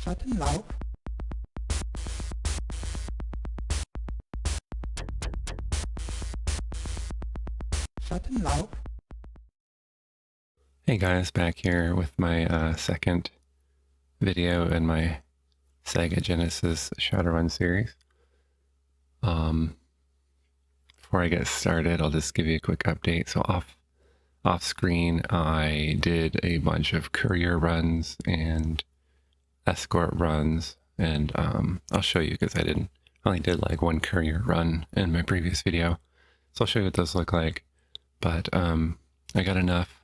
Schattenlauf. Schattenlauf. Hey guys, back here with my second video in my Sega Genesis Shadowrun series. Before I get started, I'll just give you a quick update. So off screen, I did a bunch of courier runs and escort runs, and I'll show you because I only did like one courier run in my previous video. So I'll show you what those look like. But I got enough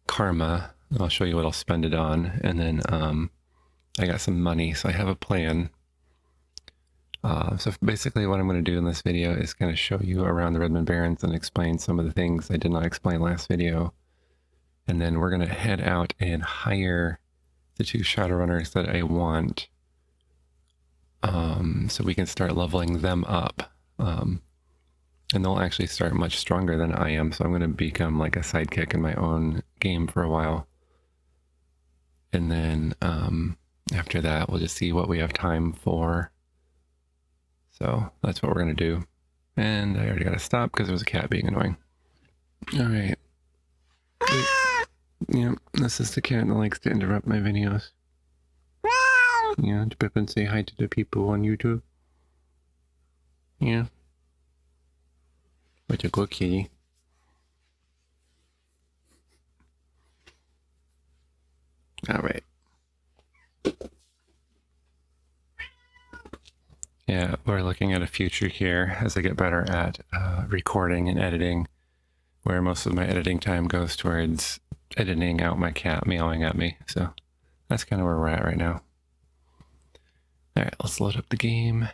karma. I'll show you what I'll spend it on, and then I got some money, so I have a plan. So basically what I'm going to do in this video is kind of show you around the Redmond Barrens and explain some of the things I did not explain last video. And then we're going to head out and hire the two Shadowrunners that I want, so we can start leveling them up. And they'll actually start much stronger than I am, so I'm going to become like a sidekick in my own game for a while. And then after that, we'll just see what we have time for. So that's what we're going to do. And I already got to stop because there's a cat being annoying. All right. Yeah, this is the cat that likes to interrupt my videos. Yeah, to Pip and say hi to the people on YouTube. Yeah. What a good kitty. All right. Yeah, we're looking at a future here as I get better at recording and editing, where most of my editing time goes towards editing out my cat meowing at me. So that's kind of where we're at right now. All right, let's load up the game.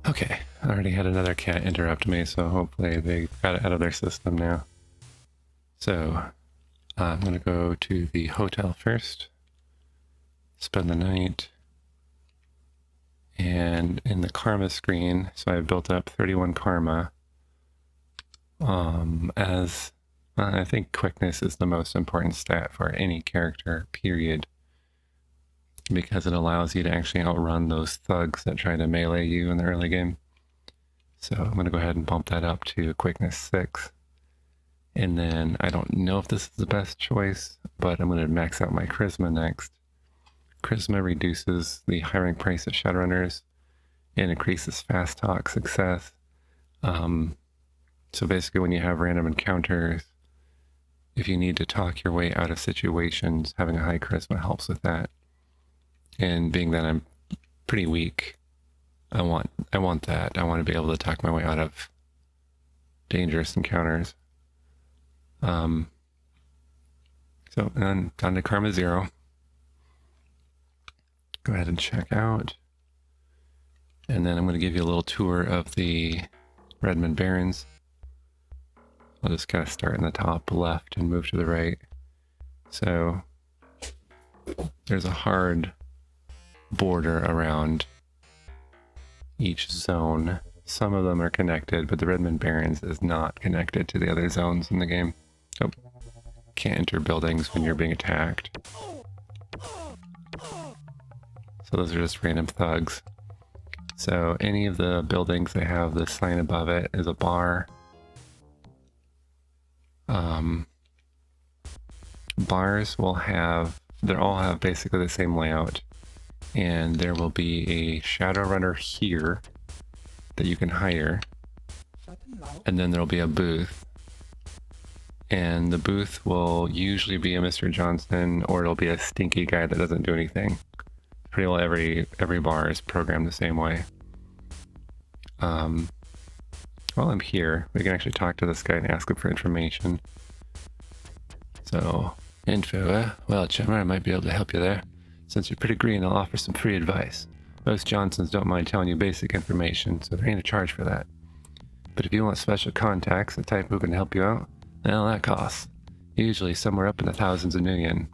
Okay, I already had another cat interrupt me, so hopefully they got it out of their system now. So I'm going to go to the hotel first, spend the night, and in the karma screen, so I built up 31 karma. As I think quickness is the most important stat for any character, period, because it allows you to actually outrun those thugs that try to melee you in the early game. So I'm going to go ahead and bump that up to quickness 6. And then I don't know if this is the best choice, but I'm going to max out my charisma next. Charisma reduces the hiring price of Shadowrunners and increases fast talk success. So basically when you have random encounters, if you need to talk your way out of situations, having a high charisma helps with that. And being that I'm pretty weak, I want that. I want to be able to talk my way out of dangerous encounters. So then down to karma 0. Go ahead and check out. And then I'm going to give you a little tour of the Redmond Barrens. I'll just kind of start in the top left and move to the right. So there's a hard border around each zone. Some of them are connected, but the Redmond Barrens is not connected to the other zones in the game. Oh, can't enter buildings when you're being attacked. So those are just random thugs. So any of the buildings that have the sign above it is a bar. Bars will have, they all have basically the same layout. And there will be a Shadowrunner here that you can hire. And then there'll be a booth. And the booth will usually be a Mr. Johnson, or it'll be a stinky guy that doesn't do anything. Pretty well every bar is programmed the same way. While I'm here, we can actually talk to this guy and ask him for information. So, info, well, Chummer, I might be able to help you there. Since you're pretty green, I'll offer some free advice. Most Johnsons don't mind telling you basic information, so there ain't a charge for that. But if you want special contacts, the type who can help you out, well, that costs. Usually somewhere up in the thousands of million.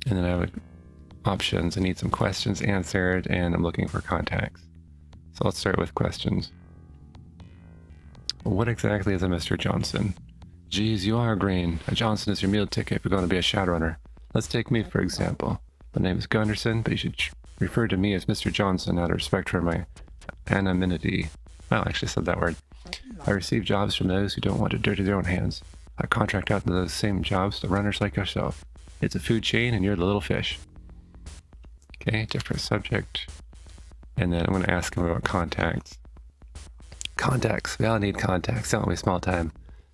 And then I have options. I need some questions answered, and I'm looking for contacts. So let's start with questions. What exactly is a Mr. Johnson? Geez, you are green. A Johnson is your meal ticket if you're going to be a Shadowrunner. Let's take me, for example. My name is Gunderson, but you should refer to me as Mr. Johnson out of respect for my anonymity. Well, I actually said that word. I receive jobs from those who don't want to dirty their own hands. I contract out those same jobs to runners like yourself. It's a food chain and you're the little fish. Okay, different subject. And then I'm going to ask him about contacts. Contacts. We all need contacts, don't we? Small time.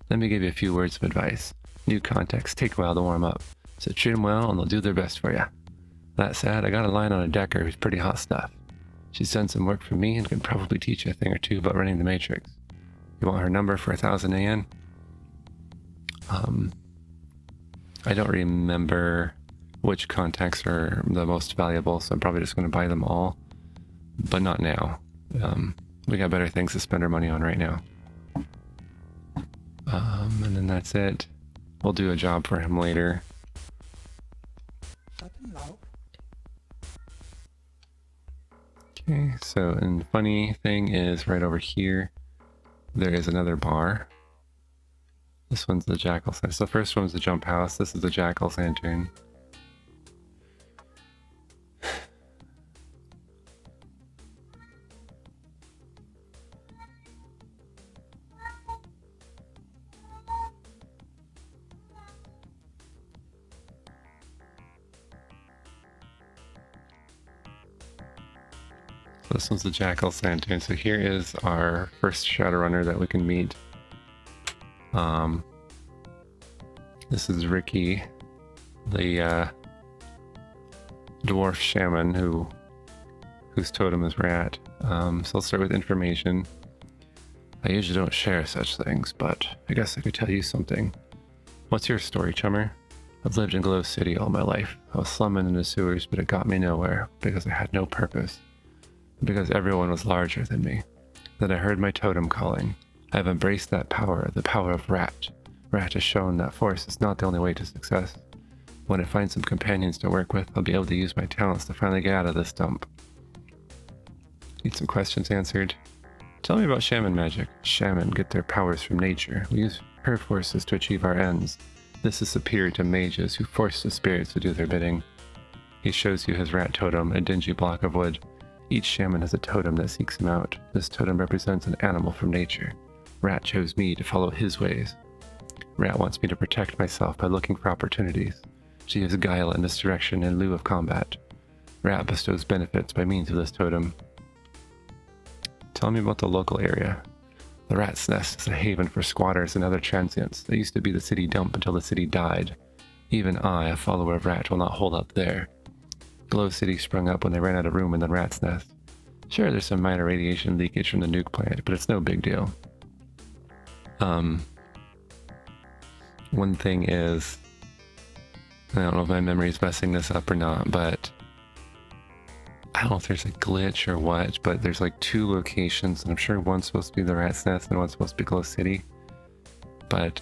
Let me give you a few words of advice. New contacts take a while to warm up, so treat them well and they'll do their best for you. That said, I got a line on a decker who's pretty hot stuff. She's done some work for me and can probably teach you a thing or two about running the Matrix. You want her number for 1,000 AN? I don't remember which contacts are the most valuable, so I'm probably just going to buy them all, but not now. We got better things to spend our money on right now. And then that's it. We'll do a job for him later. Okay, so, and the funny thing is right over here, there is another bar. This one's the Jackal's. So the first one's the jump house. This is the Jackal's lantern. This one's the Jackal's lantern. So here is our first Shadowrunner that we can meet. This is Ricky, the dwarf shaman whose totem is rat. So I'll start with information. I usually don't share such things, but I guess I could tell you something. What's your story, chummer? I've lived in Glow City all my life. I was slumming in the sewers, but it got me nowhere because I had no purpose. Because everyone was larger than me. Then I heard my totem calling. I have embraced that power, the power of Rat. Rat has shown that force is not the only way to success. When I find some companions to work with, I'll be able to use my talents to finally get out of this dump. Need some questions answered. Tell me about shaman magic. Shaman get their powers from nature. We use her forces to achieve our ends. This is superior to mages who force the spirits to do their bidding. He shows you his rat totem, a dingy block of wood. Each shaman has a totem that seeks him out. This totem represents an animal from nature. Rat chose me to follow his ways. Rat wants me to protect myself by looking for opportunities. She gives guile and misdirection in lieu of combat. Rat bestows benefits by means of this totem. Tell me about the local area. The Rat's Nest is a haven for squatters and other transients. It used to be the city dump until the city died. Even I, a follower of Rat, will not hold up there. Glow City sprung up when they ran out of room in the Rat's Nest. Sure, there's some minor radiation leakage from the nuke plant, but it's no big deal. One thing is, I don't know if my memory is messing this up or not, but I don't know if there's a glitch or what, but there's like two locations, and I'm sure one's supposed to be the Rat's Nest and one's supposed to be Glow City, but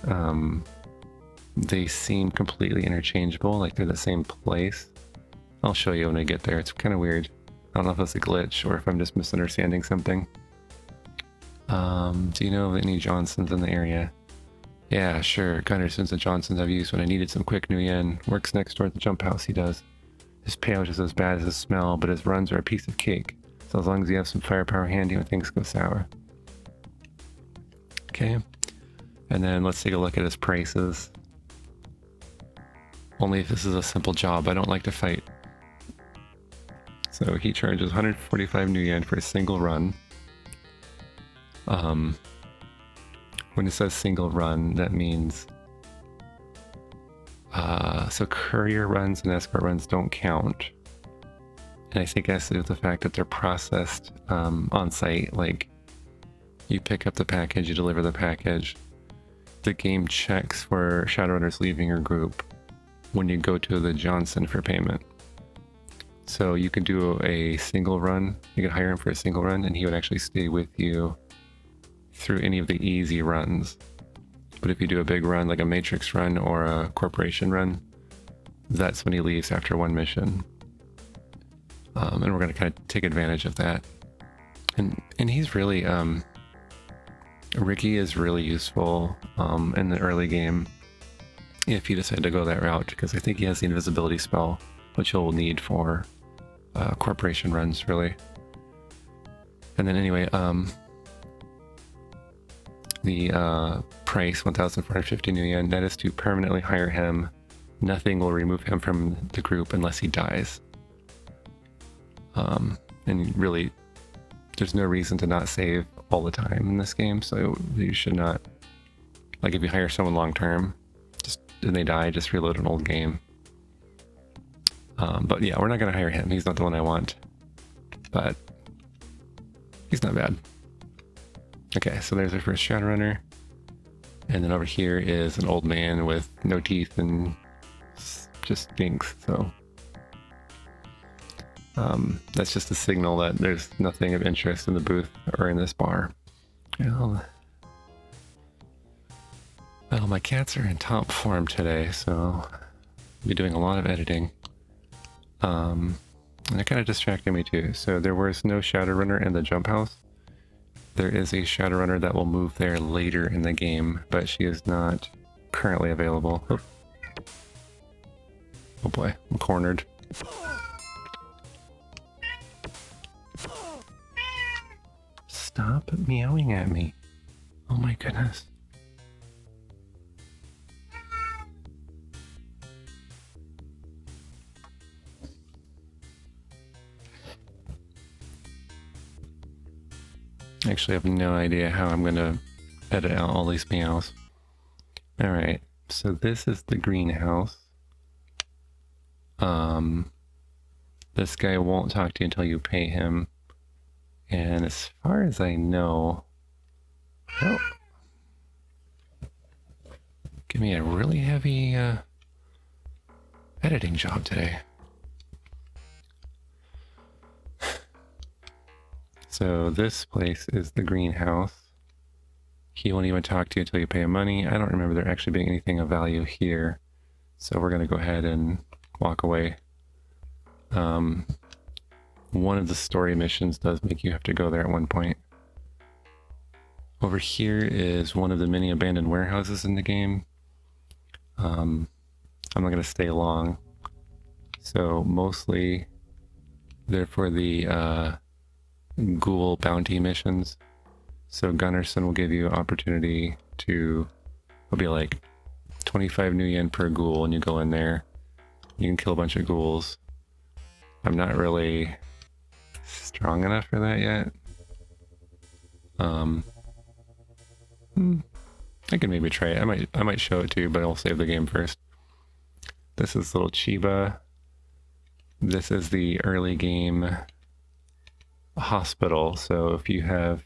they seem completely interchangeable, like they're the same place. I'll show you when I get there. It's kind of weird. I don't know if it's a glitch or if I'm just misunderstanding something. Do you know of any Johnsons in the area? Yeah, sure. Gunderson's the Johnsons I've used when I needed some quick new yen. Works next door at the jump house, he does. His payout is as bad as his smell, but his runs are a piece of cake. So as long as you have some firepower handy when things go sour. Okay. And then let's take a look at his prices. Only if this is a simple job. I don't like to fight. So he charges 145 new yen for a single run. When it says single run, that means so courier runs and escort runs don't count. And I think it has to do with the fact that they're processed on site. Like, you pick up the package, you deliver the package. The game checks for Shadowrunners leaving your group when you go to the Johnson for payment. So you could do a single run, you could hire him for a single run, and he would actually stay with you through any of the easy runs. But if you do a big run, like a Matrix run or a Corporation run, that's when he leaves after one mission. And we're going to kind of take advantage of that. And he's really, Ricky is really useful in the early game if you decide to go that route, because I think he has the invisibility spell, which you'll need for corporation runs, really. And then anyway, the price, 1,450 new yen, that is to permanently hire him. Nothing will remove him from the group unless he dies. And really, there's no reason to not save all the time in this game, so you should not, like if you hire someone long term, and they die, just reload an old game. But yeah, we're not going to hire him. He's not the one I want, but he's not bad. Okay, so there's our first Shadowrunner. And then over here is an old man with no teeth and just stinks, so that's just a signal that there's nothing of interest in the booth or in this bar. Well, my cats are in top form today, so I'll be doing a lot of editing. And it kind of distracted me too. So there was no Shadowrunner in the jump house. There is a Shadowrunner that will move there later in the game, but she is not currently available. Oh boy, I'm cornered. Stop meowing at me. Oh my goodness. I actually have no idea how I'm going to edit out all these meows. Alright, so this is the greenhouse. This guy won't talk to you until you pay him. And as far as I know... Oh! Give me a really heavy editing job today. So this place is the greenhouse. He won't even talk to you until you pay him money. I don't remember there actually being anything of value here. So we're going to go ahead and walk away. One of the story missions does make you have to go there at one point. Over here is one of the many abandoned warehouses in the game. I'm not going to stay long. So mostly they're for the ghoul bounty missions. So Gunnarsson will give you an opportunity to, it'll be like 25 new yen per ghoul, and you go in there, you can kill a bunch of ghouls. I'm not really strong enough for that yet. I can maybe try it. I might show it to you, but I'll save the game first. This is little Chiba. This is the early game hospital, so if you have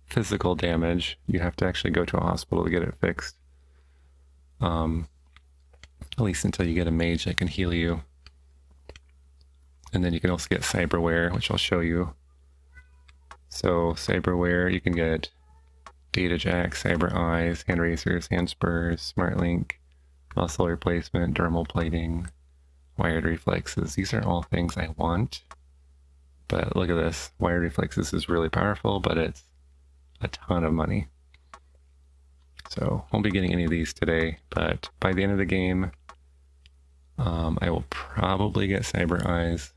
physical damage, you have to actually go to a hospital to get it fixed. At least until you get a mage that can heal you. And then you can also get cyberware, which I'll show you. So cyberware, you can get data jack, cyber eyes, hand razors, hand spurs, smart link, muscle replacement, dermal plating, wired reflexes. These are all things I want. But look at this. Wired reflexes is really powerful, but it's a ton of money. So won't be getting any of these today, but by the end of the game, I will probably get cyber eyes.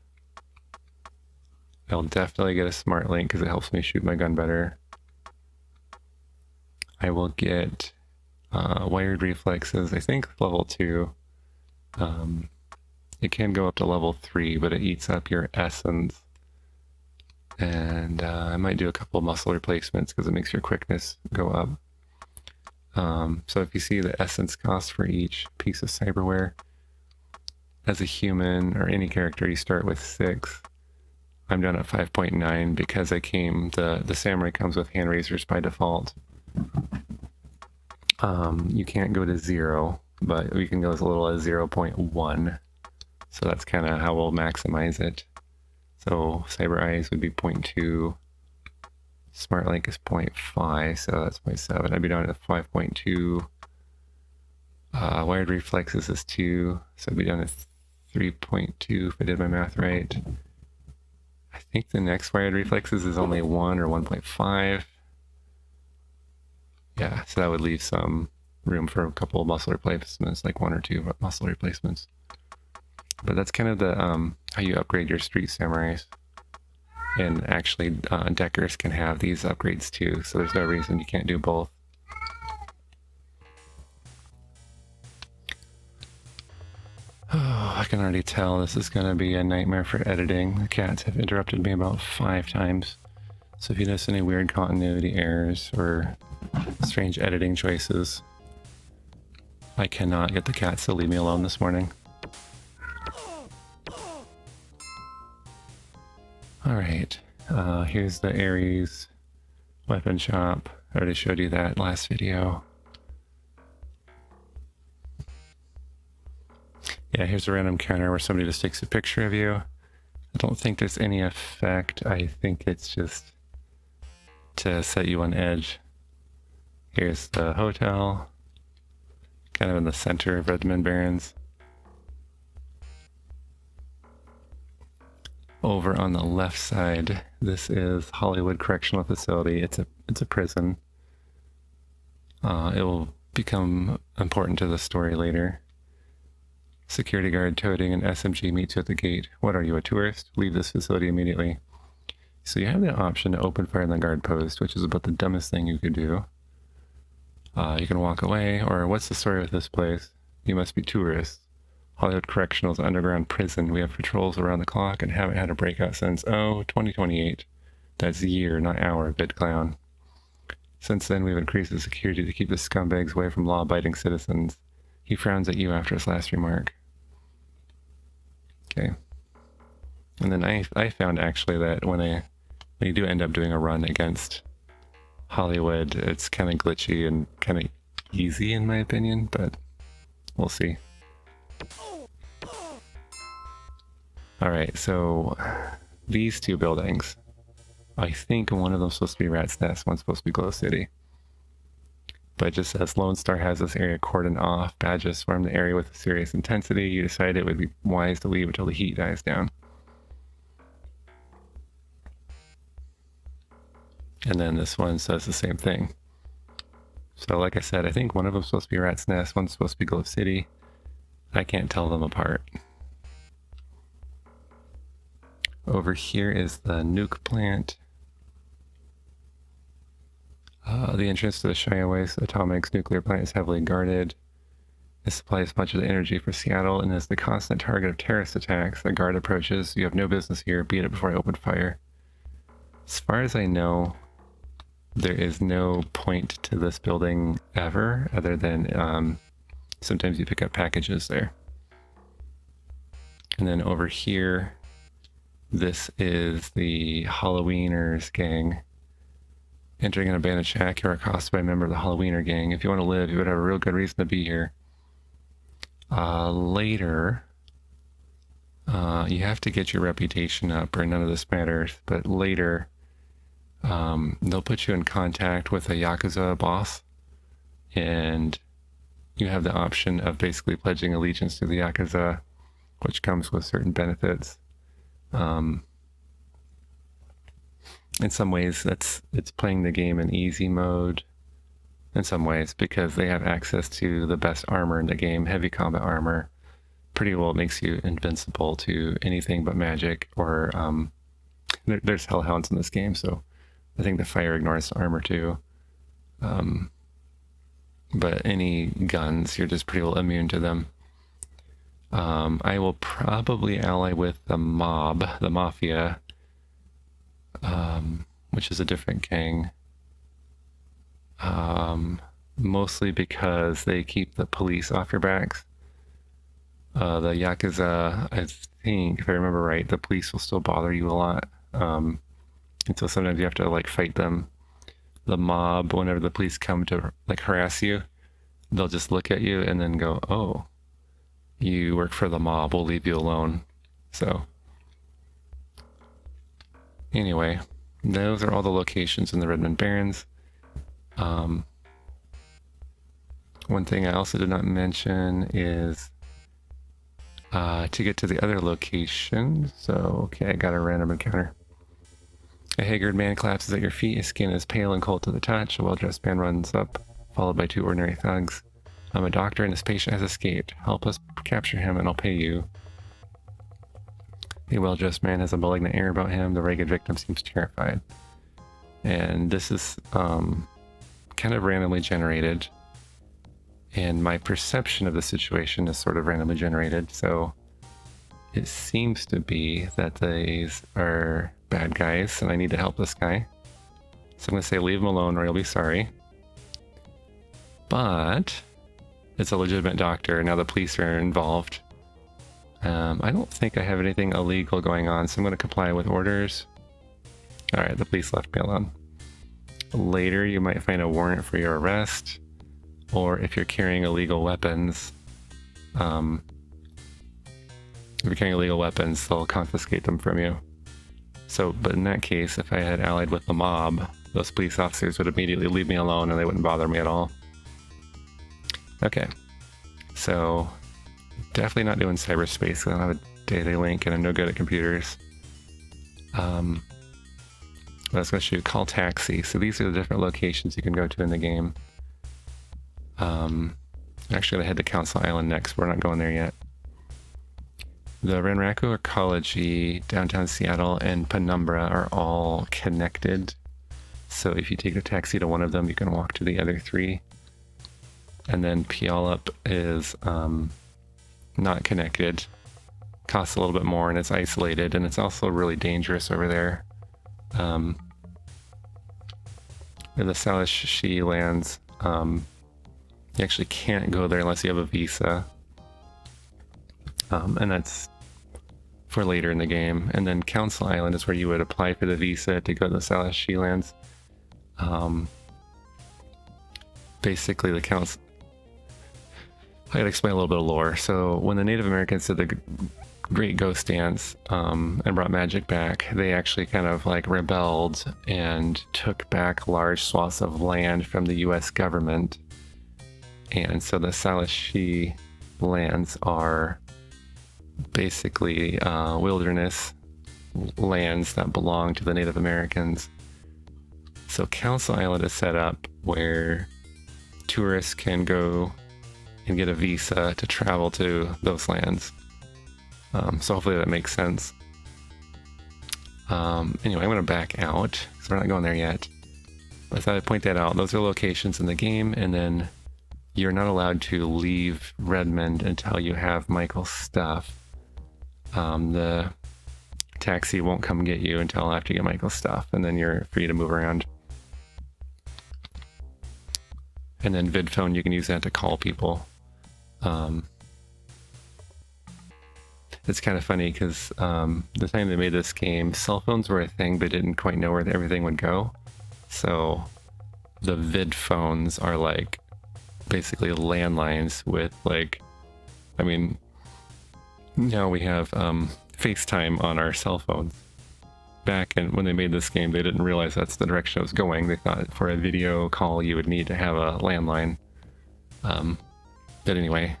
I'll definitely get a smart link because it helps me shoot my gun better. I will get wired reflexes, I think level 2. It can go up to level 3, but it eats up your essence. And I might do a couple of muscle replacements because it makes your quickness go up. So if you see the essence cost for each piece of cyberware, as a human or any character, you start with 6. I'm down at 5.9 because the samurai comes with hand razors by default. You can't go to 0, but we can go as little as 0.1. So that's kind of how we'll maximize it. So cyber eyes would be 0.2. Smart link is 0.5, so that's 0.7. I'd be down at 5.2. Wired reflexes is 2, so I'd be down at 3.2 if I did my math right. I think the next wired reflexes is only 1 or 1.5. Yeah, so that would leave some room for a couple of muscle replacements, like 1 or 2 muscle replacements. But that's kind of the how you upgrade your street samurais. And actually, deckers can have these upgrades too, so there's no reason you can't do both. Oh, I can already tell this is going to be a nightmare for editing. The cats have interrupted me about 5 times. So if you notice any weird continuity errors or strange editing choices, I cannot get the cats to leave me alone this morning. Alright, here's the Ares weapon shop. I already showed you that last video. Yeah, here's a random counter where somebody just takes a picture of you. I don't think there's any effect. I think it's just to set you on edge. Here's the hotel, kind of in the center of Redmond Barrens. Over on the left side, this is Hollywood Correctional Facility. It's a prison. It will become important to the story later. Security guard toting an SMG meets you at the gate. What are you, a tourist? Leave this facility immediately. So you have the option to open fire on the guard post, which is about the dumbest thing you could do. You can walk away, or what's the story with this place? You must be tourists. Hollywood Correctional's underground prison. We have patrols around the clock and haven't had a breakout since, 2028. That's year, not hour, VidClown. Since then, we've increased the security to keep the scumbags away from law-abiding citizens. He frowns at you after his last remark. Okay. And then I found actually that when you do end up doing a run against Hollywood, it's kind of glitchy and kind of easy in my opinion, but we'll see. Alright, so these 2 buildings, I think one of them's supposed to be Rat's Nest, one's supposed to be Glow City. But it just says Lone Star has this area cordoned off. Badges swarm the area with serious intensity. You decide it would be wise to leave until the heat dies down. And then this one says the same thing. So like I said, I think one of them's supposed to be Rat's Nest, one's supposed to be Glow City. I can't tell them apart. Over here is the nuke plant. The entrance to the Shiaways Atomics nuclear plant is heavily guarded. It supplies much of the energy for Seattle and is the constant target of terrorist attacks. The guard approaches. You have no business here. Beat it before I open fire. As far as I know, there is no point to this building ever, other than sometimes you pick up packages there. And then over here, this is the Halloweeners gang. Entering an abandoned shack, you are accosted by a member of the Halloweener gang. If you want to live, you would have a real good reason to be here. Later, you have to get your reputation up, or none of this matters, but later, they'll put you in contact with a Yakuza boss, and you have the option of basically pledging allegiance to the Yakuza, which comes with certain benefits. In some ways, it's playing the game in easy mode. In some ways, because they have access to the best armor in the game, heavy combat armor. Pretty well, it makes you invincible to anything but magic, or there's hellhounds in this game, so I think the fire ignores the armor too. But any guns, you're just pretty well immune to them. I will probably ally with the mob, the mafia, which is a different gang. Mostly because they keep the police off your backs. The Yakuza, I think, if I remember right, the police will still bother you a lot. And so sometimes you have to like fight them. The mob, whenever the police come to like harass you, they'll just look at you and then go, "Oh, you work for the mob, we'll leave you alone." So anyway, those are all the locations in the Redmond Barrens. One thing I also did not mention is to get to the other location. So, okay, I got a random encounter. A haggard man collapses at your feet. His skin is pale and cold to the touch. A well-dressed man runs up followed by 2 ordinary thugs. I'm a doctor and this patient has escaped. Help us capture him and I'll pay you. A well-dressed man has a malignant air about him. The ragged victim seems terrified. And this is kind of randomly generated. And my perception of the situation is sort of randomly generated. So it seems to be that these are bad guys and I need to help this guy. So I'm going to say leave him alone or you'll be sorry. But it's a legitimate doctor. Now the police are involved. I don't think I have anything illegal going on, so I'm going to comply with orders. Alright, the police left me alone. Later, you might find a warrant for your arrest, or if you're carrying illegal weapons, they'll confiscate them from you. So, but in that case, if I had allied with the mob, those police officers would immediately leave me alone and they wouldn't bother me at all. Okay, so definitely not doing cyberspace. I don't have a data link and I'm no good at computers. I was going to shoot call taxi. So these are the different locations you can go to in the game. I'm actually going to head to Council Island next. We're not going there yet. The Renraku Ecology, downtown Seattle, and Penumbra are all connected. So if you take a taxi to one of them, you can walk to the other 3. And then Puyallup is not connected, costs a little bit more, and it's isolated, and it's also really dangerous over there. In the Salish lands, you actually can't go there unless you have a visa, and that's for later in the game. And then Council Island is where you would apply for the visa to go to the Salish lands. Basically, the council. I gotta explain a little bit of lore. So when the Native Americans did the Great Ghost Dance and brought magic back, they actually kind of like rebelled and took back large swaths of land from the US government. And so the Salish lands are basically wilderness lands that belong to the Native Americans. So Council Island is set up where tourists can go and get a visa to travel to those lands. So hopefully that makes sense. Anyway, I'm going to back out, so we're not going there yet. I thought I'd point that out. Those are locations in the game, and then you're not allowed to leave Redmond until you have Michael's stuff. The taxi won't come get you until after you get Michael's stuff, and then you're free to move around. And then VidPhone, you can use that to call people. It's kind of funny because the time they made this game, cell phones were a thing, but didn't quite know where everything would go. So the vid phones are like basically landlines with like, I mean, now we have FaceTime on our cell phones. Back when they made this game, they didn't realize that's the direction it was going. They thought for a video call you would need to have a landline. But anyway,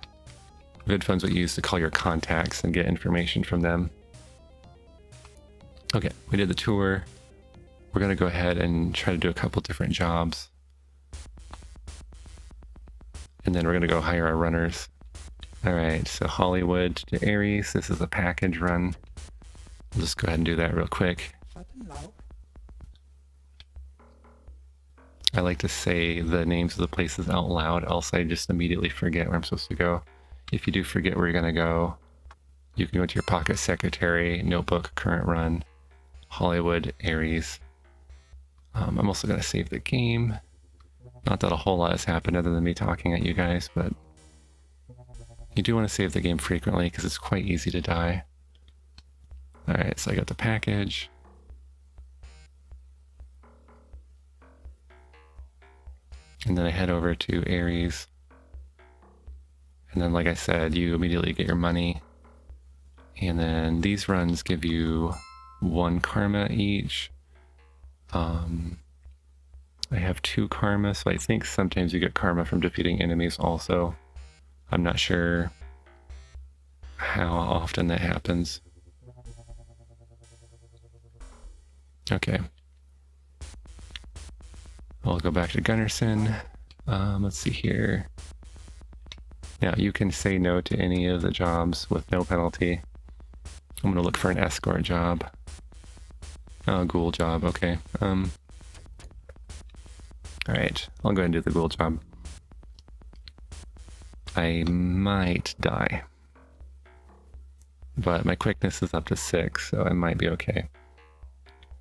VidPhone's what you use to call your contacts and get information from them. Okay, we did the tour. We're going to go ahead and try to do a couple different jobs. And then we're going to go hire our runners. Alright, so Hollywood to Aries. This is a package run. We'll just go ahead and do that real quick. I like to say the names of the places out loud, else I just immediately forget where I'm supposed to go. If you do forget where you're going to go, you can go to your Pocket Secretary, Notebook, Current Run, Hollywood, Aries. I'm also going to save the game. Not that a whole lot has happened other than me talking at you guys, but you do want to save the game frequently because it's quite easy to die. Alright, so I got the package. And then I head over to Aries. And then, like I said, you immediately get your money. And then these runs give you 1 karma each. I have 2 karma, so I think sometimes you get karma from defeating enemies also. I'm not sure how often that happens. Okay. I'll go back to Gunnarsson. Let's see here. Now you can say no to any of the jobs with no penalty. I'm gonna look for an escort job. Oh, ghoul job, okay. Alright, I'll go ahead and do the ghoul job. I might die. But my quickness is up to 6, so I might be okay.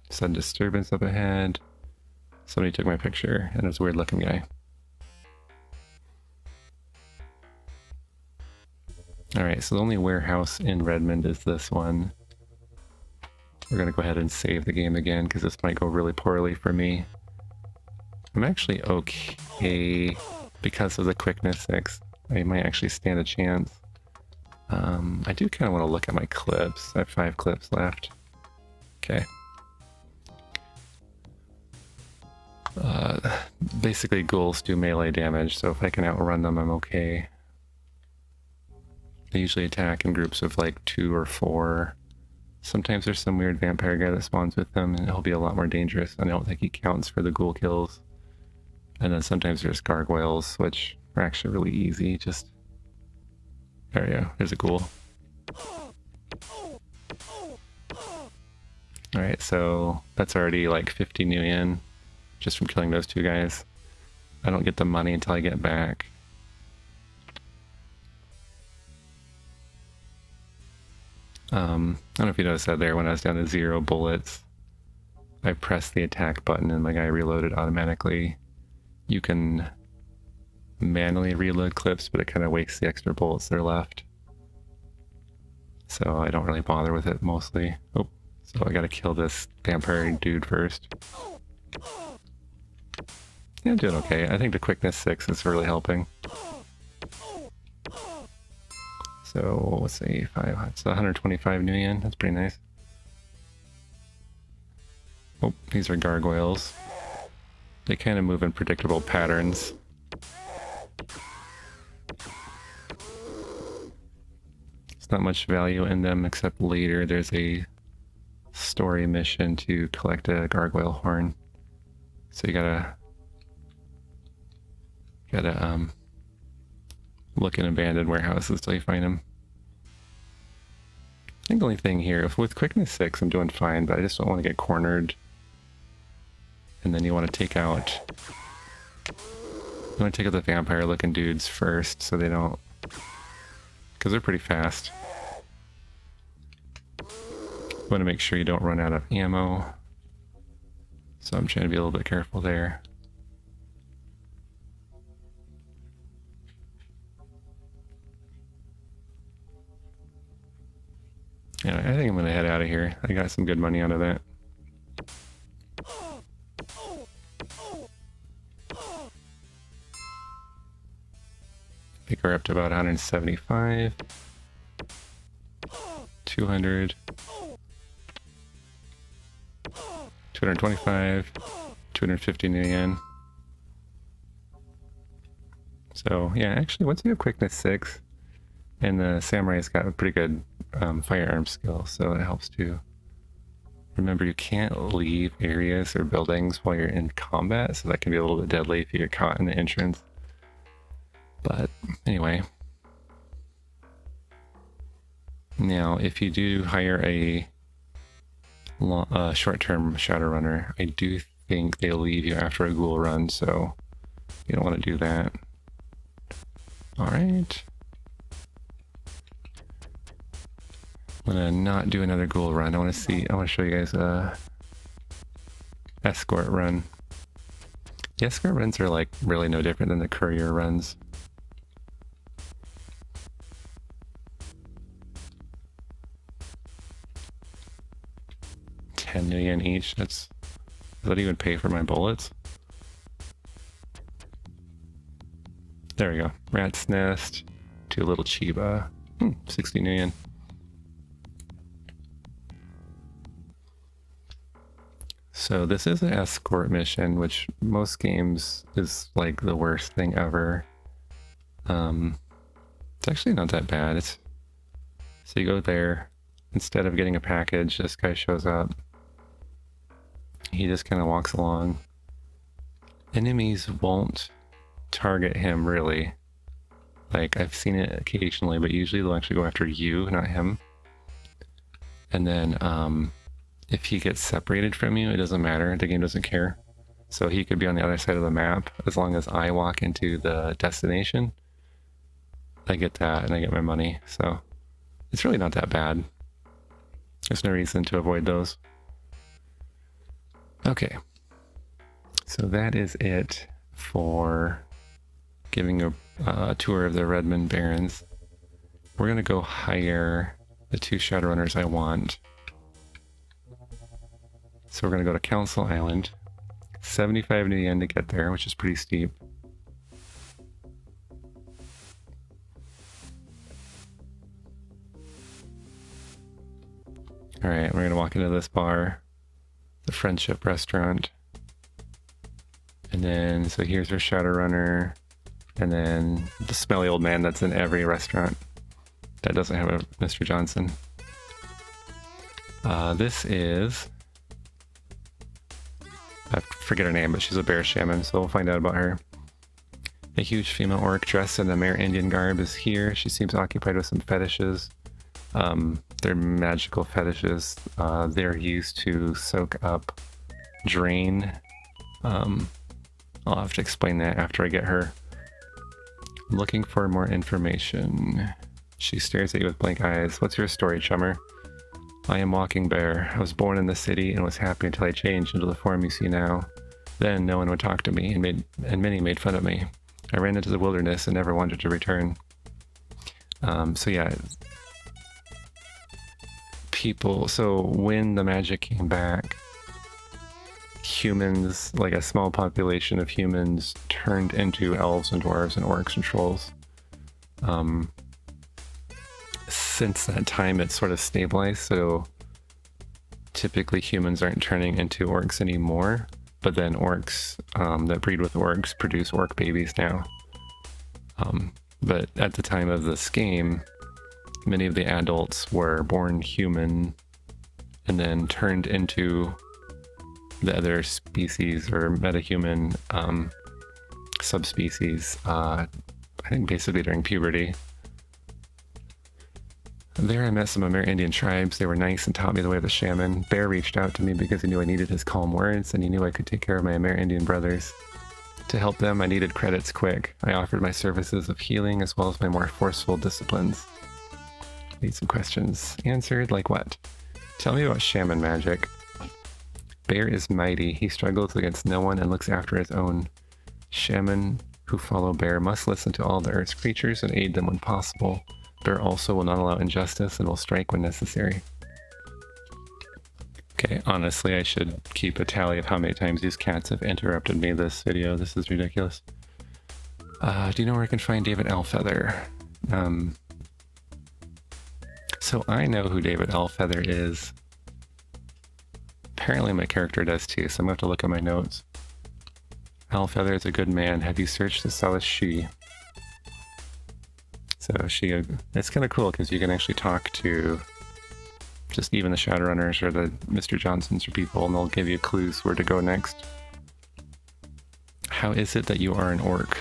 Sudden disturbance up ahead. Somebody took my picture, and it was a weird looking guy. Alright, so the only warehouse in Redmond is this one. We're gonna go ahead and save the game again, because this might go really poorly for me. I'm actually okay because of the quickness 6. I might actually stand a chance. I do kind of want to look at my clips. I have 5 clips left. Okay. Basically, ghouls do melee damage, so if I can outrun them, I'm okay. They usually attack in groups of like 2 or 4. Sometimes there's some weird vampire guy that spawns with them, and he'll be a lot more dangerous. I don't think he counts for the ghoul kills. And then sometimes there's gargoyles, which are actually really easy. Just... there we go. There's a ghoul. Alright, so that's already like 50 new yen just from killing those 2 guys. I don't get the money until I get back. I don't know if you noticed that there when I was down to 0 bullets. I pressed the attack button and my guy reloaded automatically. You can manually reload clips, but it kind of wastes the extra bullets that are left. So I don't really bother with it mostly. Oh, so I gotta kill this vampire dude first. Yeah, I'm doing okay. I think the quickness 6 is really helping. So let's see, 5, it's 125 new yen. That's pretty nice. Oh, these are gargoyles. They kind of move in predictable patterns. There's not much value in them except later there's a story mission to collect a gargoyle horn. So you gotta look in abandoned warehouses till you find them. I think the only thing here, with quickness 6 I'm doing fine, but I just don't want to get cornered. And then you want to take out the vampire looking dudes first so they don't, because they're pretty fast. You want to make sure you don't run out of ammo. So I'm trying to be a little bit careful there. Yeah, I think I'm gonna head out of here. I got some good money out of that. I think we're up to about 175, 200, 225, 250 new yen. So yeah, actually once you have quickness 6, and the samurai's got a pretty good firearm skill, so it helps too. Remember, you can't leave areas or buildings while you're in combat, so that can be a little bit deadly if you get caught in the entrance. But anyway. Now, if you do hire a short-term Shadowrunner, I do think they'll leave you after a ghoul run, so you don't want to do that. Alright. I'm gonna not do another ghoul run. I want to show you guys a escort run. The escort runs are like really no different than the courier runs. $10 million each. Does that even pay for my bullets? There we go. Rat's Nest, 2 little Chiba. 60 million. So this is an escort mission, which most games is like the worst thing ever. It's actually not that bad. So you go there, instead of getting a package, this guy shows up. He just kind of walks along. Enemies won't target him, really. Like, I've seen it occasionally, but usually they'll actually go after you, not him. And then if he gets separated from you, it doesn't matter. The game doesn't care. So he could be on the other side of the map. As long as I walk into the destination, I get that and I get my money. So it's really not that bad. There's no reason to avoid those. Okay. So that is it for giving a tour of the Redmond Barrens. We're going to go hire the 2 Shadowrunners I want. So we're going to go to Council Island. 75 new yen to get there, which is pretty steep. Alright, we're going to walk into this bar, the Friendship Restaurant. And then, so here's our Shadowrunner. And then the smelly old man that's in every restaurant that doesn't have a Mr. Johnson. This is... I forget her name, but she's a bear shaman, so we'll find out about her. A huge female orc dressed in the Amerindian garb is here. She seems occupied with some fetishes. They're magical fetishes. They're used to soak up, drain. I'll have to explain that after I get her. I'm looking for more information. She stares at you with blank eyes. What's your story, chummer? I am Walking Bear. I was born in the city and was happy until I changed into the form you see now. Then no one would talk to me, and many made fun of me. I ran into the wilderness and never wanted to return. So yeah. So when the magic came back, humans, like a small population of humans, turned into elves and dwarves and orcs and trolls. Since that time, it's sort of stabilized, so typically humans aren't turning into orcs anymore, but then orcs that breed with orcs produce orc babies now. But at the time of this game, many of the adults were born human and then turned into the other species or metahuman subspecies, I think basically during puberty. There I met some Amerindian tribes. They were nice and taught me the way of the shaman. Bear reached out to me because he knew I needed his calm words, and he knew I could take care of my Amerindian brothers. To help them, I needed credits quick. I offered my services of healing as well as my more forceful disciplines. Need some questions answered, like what? Tell me about shaman magic. Bear is mighty. He struggles against no one and looks after his own. Shaman who follow Bear must listen to all the Earth's creatures and aid them when possible. Bear also will not allow injustice and will strike when necessary. Okay, honestly, I should keep a tally of how many times these cats have interrupted me this video. This is ridiculous. Do you know where I can find David Elfeather? So I know who David Elfeather is. Apparently my character does too, so I'm going to have to look at my notes. Elfeather is a good man. Have you searched the cell as she? So it's kind of cool because you can actually talk to just even the Shadowrunners or the Mr. Johnsons or people, and they'll give you clues where to go next. How is it that you are an orc?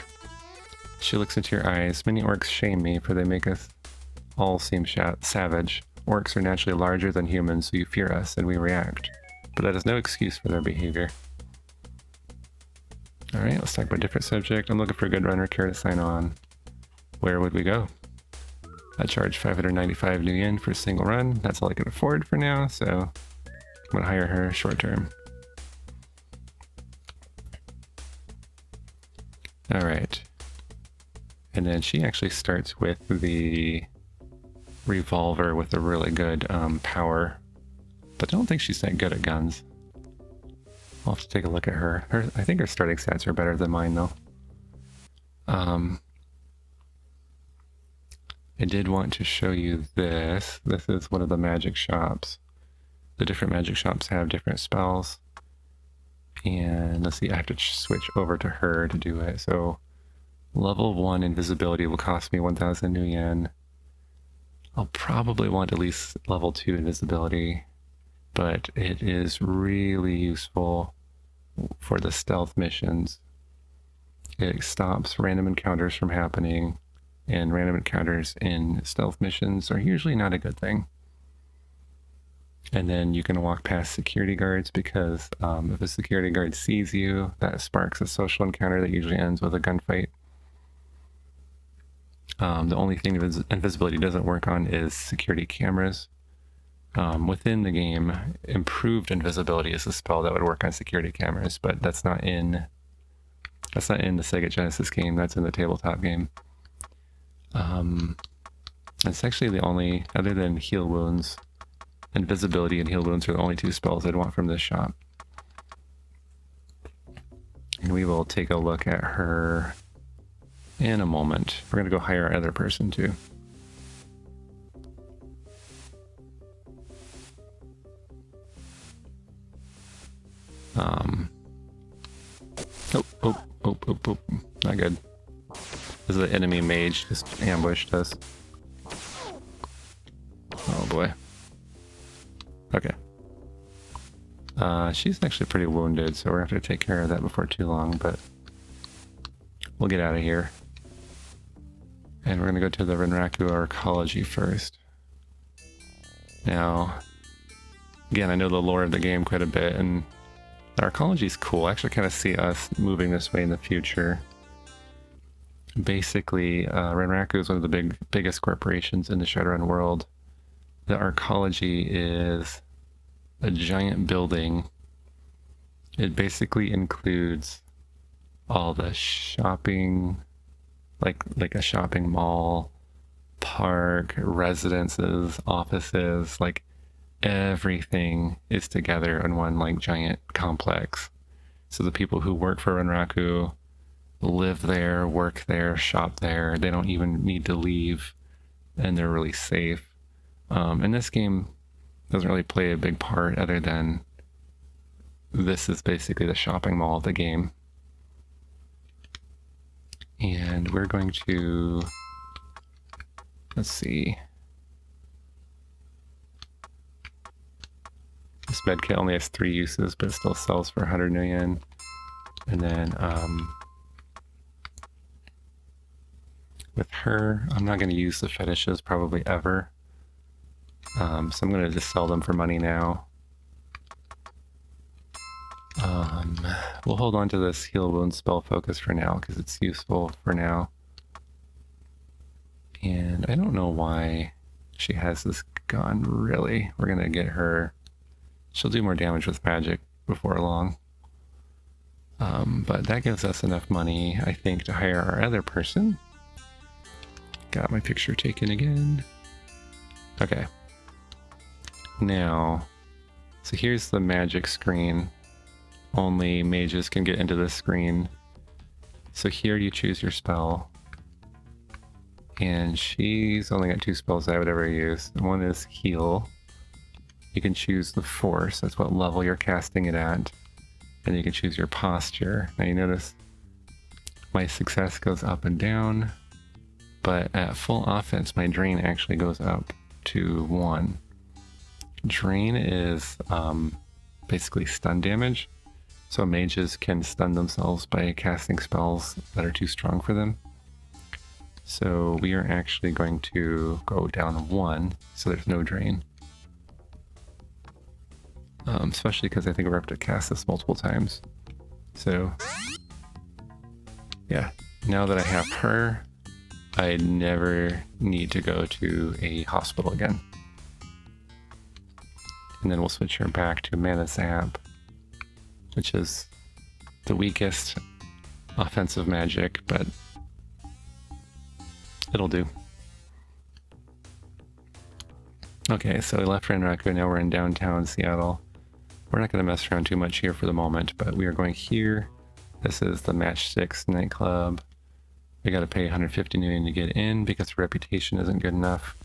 She looks into your eyes. Many orcs shame me, for they make us all seem savage. Orcs are naturally larger than humans, so you fear us, and we react. But that is no excuse for their behavior. Alright, let's talk about a different subject. I'm looking for a good runner. Care to sign on? Where would we go? I charge 595 new yen for a single run. That's all I can afford for now, so I'm going to hire her short term. Alright. And then she actually starts with the revolver with a really good power. But I don't think she's that good at guns. I'll have to take a look at her. I think her starting stats are better than mine, though. I did want to show you this. This is one of the magic shops. The different magic shops have different spells. And let's see, I have to switch over to her to do it. So level 1 invisibility will cost me 1,000 new yen. I'll probably want at least level 2 invisibility, but it is really useful for the stealth missions. It stops random encounters from happening, and random encounters in stealth missions are usually not a good thing. And then you can walk past security guards because if a security guard sees you, that sparks a social encounter that usually ends with a gunfight. The only thing invisibility doesn't work on is security cameras. Within the game, improved invisibility is a spell that would work on security cameras, but that's not in the Sega Genesis game. That's in the tabletop game. It's actually the only, other than heal wounds, invisibility and heal wounds are the only two spells I'd want from this shop. And we will take a look at her in a moment. We're going to go hire our other person too. Oh, not good. This is the enemy mage just ambushed us. Oh boy. Okay. She's actually pretty wounded, so we're going to have to take care of that before too long, but we'll get out of here. And we're going to go to the Renraku Arcology first. Now, again, I know the lore of the game quite a bit, and the arcology is cool. I actually kind of see us moving this way in the future. Basically, Renraku is one of the biggest corporations in the Shadowrun world. The arcology is a giant building. It basically includes all the shopping, like a shopping mall, park, residences, offices, like everything is together in one like giant complex. So the people who work for Renraku live there, work there, shop there. They don't even need to leave, and they're really safe. And this game doesn't really play a big part other than this is basically the shopping mall of the game. And we're going to, let's see. This medkit only has 3 uses, but it still sells for 100 million. And then with her, I'm not going to use the fetishes probably ever. So I'm going to just sell them for money now. We'll hold on to this heal wound spell focus for now because it's useful for now. And I don't know why she has this gun, really. We're going to get her. She'll do more damage with magic before long. But that gives us enough money, I think, to hire our other person. Got my picture taken again. Okay. Now, so here's the magic screen. Only mages can get into this screen. So here you choose your spell. And she's only got 2 spells I would ever use. One is heal. You can choose the force, that's what level you're casting it at. And you can choose your posture. Now you notice my success goes up and down, but at full offense my drain actually goes up to 1. Drain is basically stun damage. So mages can stun themselves by casting spells that are too strong for them. So we are actually going to go down 1, so there's no drain. Especially because I think we're going to have to cast this multiple times. So, yeah. Now that I have her, I never need to go to a hospital again. And then we'll switch her back to Mana Zap, which is the weakest offensive magic, but it'll do. Okay, so we left Renraku, now we're in downtown Seattle. We're not going to mess around too much here for the moment, but we are going here. This is the Match 6 nightclub. We got to pay 150 million to get in because reputation isn't good enough.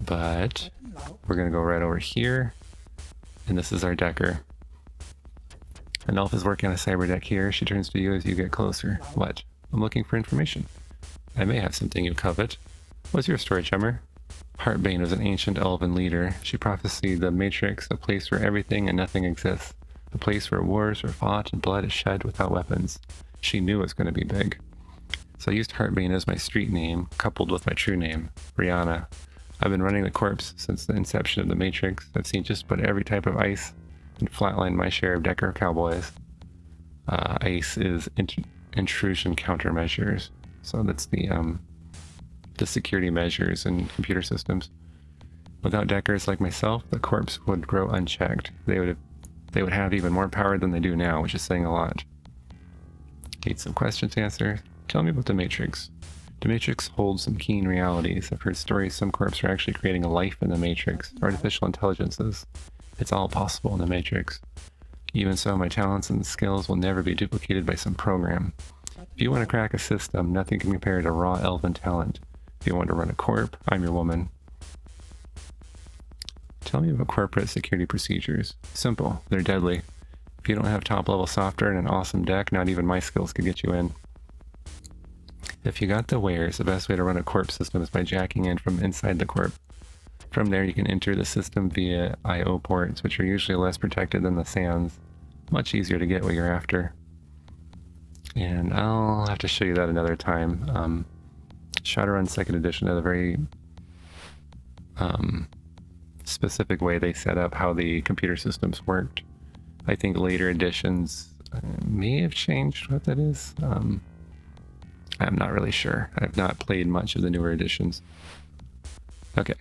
But we're going to go right over here, and this is our decker. An elf is working on a cyber deck here. She turns to you as you get closer. What? I'm looking for information. I may have something you covet. What's your story, chummer? Heartbane was an ancient elven leader. She prophesied the Matrix, a place where everything and nothing exists. A place where wars are fought and blood is shed without weapons. she knew it was going to be big. So I used Heartbane as my street name, coupled with my true name, Rihanna. I've been running the corpse since the inception of the Matrix. I've seen just about every type of ice and flatlined my share of Decker cowboys. Ice is intrusion countermeasures. So that's the security measures in computer systems. Without Deckers like myself, the corpse would grow unchecked. They would have even more power than they do now, which is saying a lot. Need some questions to answer. Tell me about the Matrix. The Matrix holds some keen realities. I've heard stories some corps are actually creating a life in the Matrix, artificial intelligences. It's all possible in the Matrix. Even so, my talents and skills will never be duplicated by some program. If you want to crack a system, nothing can compare to raw elven talent. If you want to run a corp, I'm your woman. Tell me about corporate security procedures. Simple. They're deadly. If you don't have top-level software and an awesome deck, not even my skills could get you in. If you got the wares, the best way to run a corp system is by jacking in from inside the corp. From there, you can enter the system via I/O ports, which are usually less protected than the SANs. Much easier to get what you're after. And I'll have to show you that another time. Shadowrun 2nd edition had a very specific way they set up how the computer systems worked. I think later editions may have changed what that is. I'm not really sure. I've not played much of the newer editions. Okay.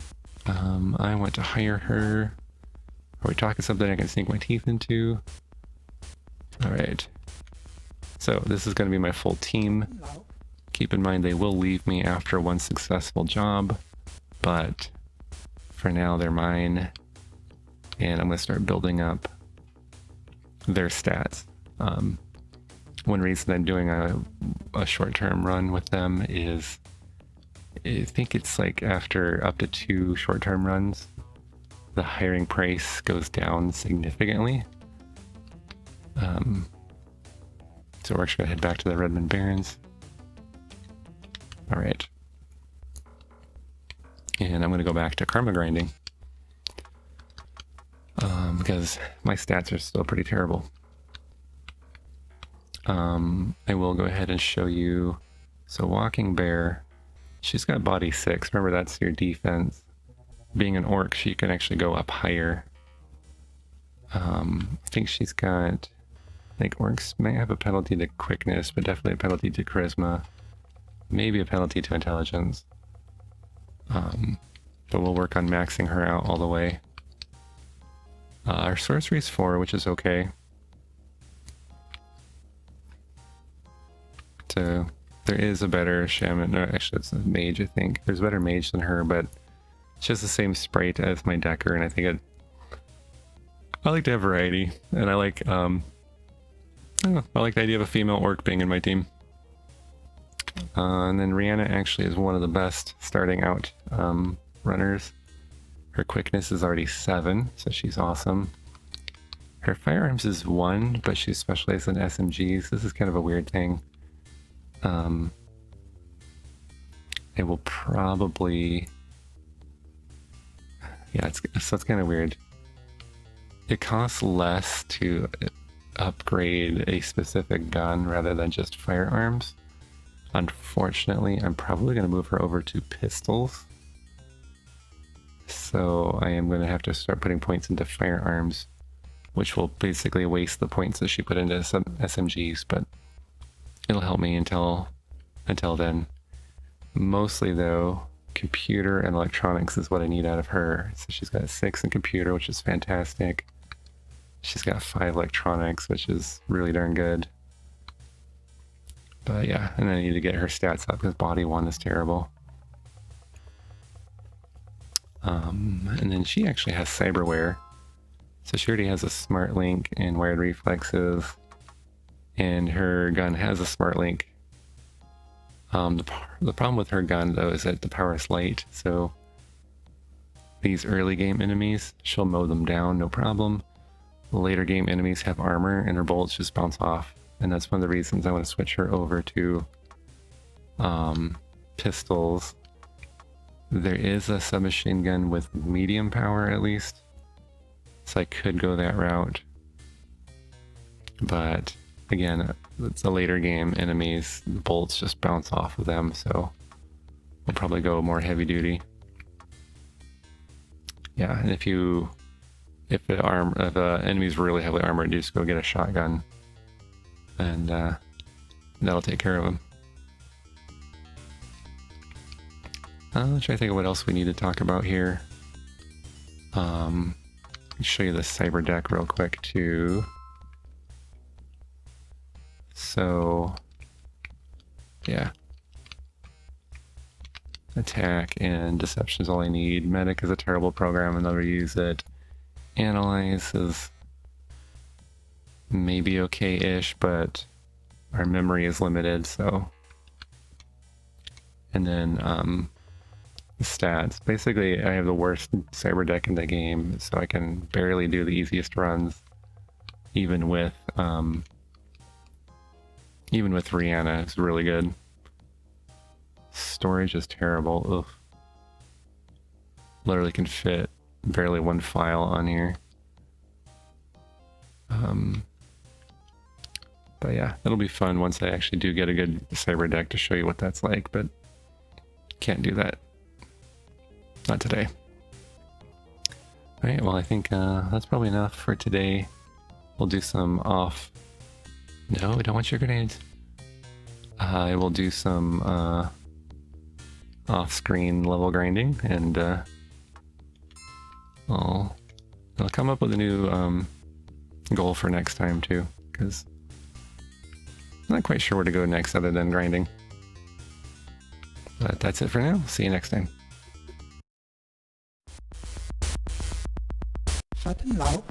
I want to hire her. Are we talking something I can sink my teeth into? Alright. So this is going to be my full team. Keep in mind they will leave me after one successful job, but for now they're mine. And I'm going to start building up their stats. One reason I'm doing a short-term run with them is I think it's like after up to 2 short-term runs, the hiring price goes down significantly. So we're actually going to head back to the Redmond Barrens. Alright. And I'm going to go back to karma grinding. Because my stats are still pretty terrible. I will go ahead and show you. So Walking Bear, she's got body 6. Remember, that's your defense. Being an orc, she can actually go up higher. I think she's got, I think orcs may have a penalty to quickness, but definitely a penalty to charisma. Maybe a penalty to intelligence. But we'll work on maxing her out all the way. Our sorcery's 4, which is okay. So there is a better shaman. No, actually, it's a mage, I think. There's a better mage than her, but it's just the same sprite as my Decker, and I think I like to have variety, and I like I like the idea of a female orc being in my team. And then Rihanna actually is one of the best starting out runners. Her quickness is already 7, so she's awesome. Her firearms is 1, but she's specialized in SMGs. This is kind of a weird thing. I will probably... Yeah, it's kind of weird. It costs less to upgrade a specific gun rather than just firearms. Unfortunately, I'm probably going to move her over to pistols. So I am going to have to start putting points into firearms, which will basically waste the points that she put into some SMGs, but it'll help me until then. Mostly though, computer and electronics is what I need out of her. So she's got 6 in computer, which is fantastic. She's got 5 electronics, which is really darn good. But yeah, and then I need to get her stats up because body 1 is terrible. And then she actually has cyberware. So she already has a smart link and wired reflexes. And her gun has a smart link. The problem with her gun though is that the power is light, so these early game enemies, she'll mow them down, no problem. Later game enemies have armor and her bullets just bounce off, and that's one of the reasons I want to switch her over to pistols. There is a submachine gun with medium power at least, so I could go that route. But again, it's a later game. Enemies, bolts just bounce off of them, so we'll probably go more heavy duty. Yeah, and if the enemy's really heavily armored, you just go get a shotgun, and that'll take care of them. Try to think of what else we need to talk about here. Show you the cyber deck real quick too. So, yeah. Attack and deception is all I need. Medic is a terrible program and never use it. Analyze is maybe okay-ish, but our memory is limited, so. And then stats. Basically, I have the worst cyber deck in the game, so I can barely do the easiest runs, even with Rihanna. It's really good. Storage is terrible. Ugh. Literally can fit barely one file on here. But yeah, it'll be fun once I actually do get a good cyber deck to show you what that's like, but can't do that. Not today. Alright, well I think that's probably enough for today. We'll do some off... No, we don't want your grenades. I will do some off-screen level grinding, and I'll come up with a new goal for next time too, because I'm not quite sure where to go next other than grinding. But that's it for now. See you next time. 沙登佬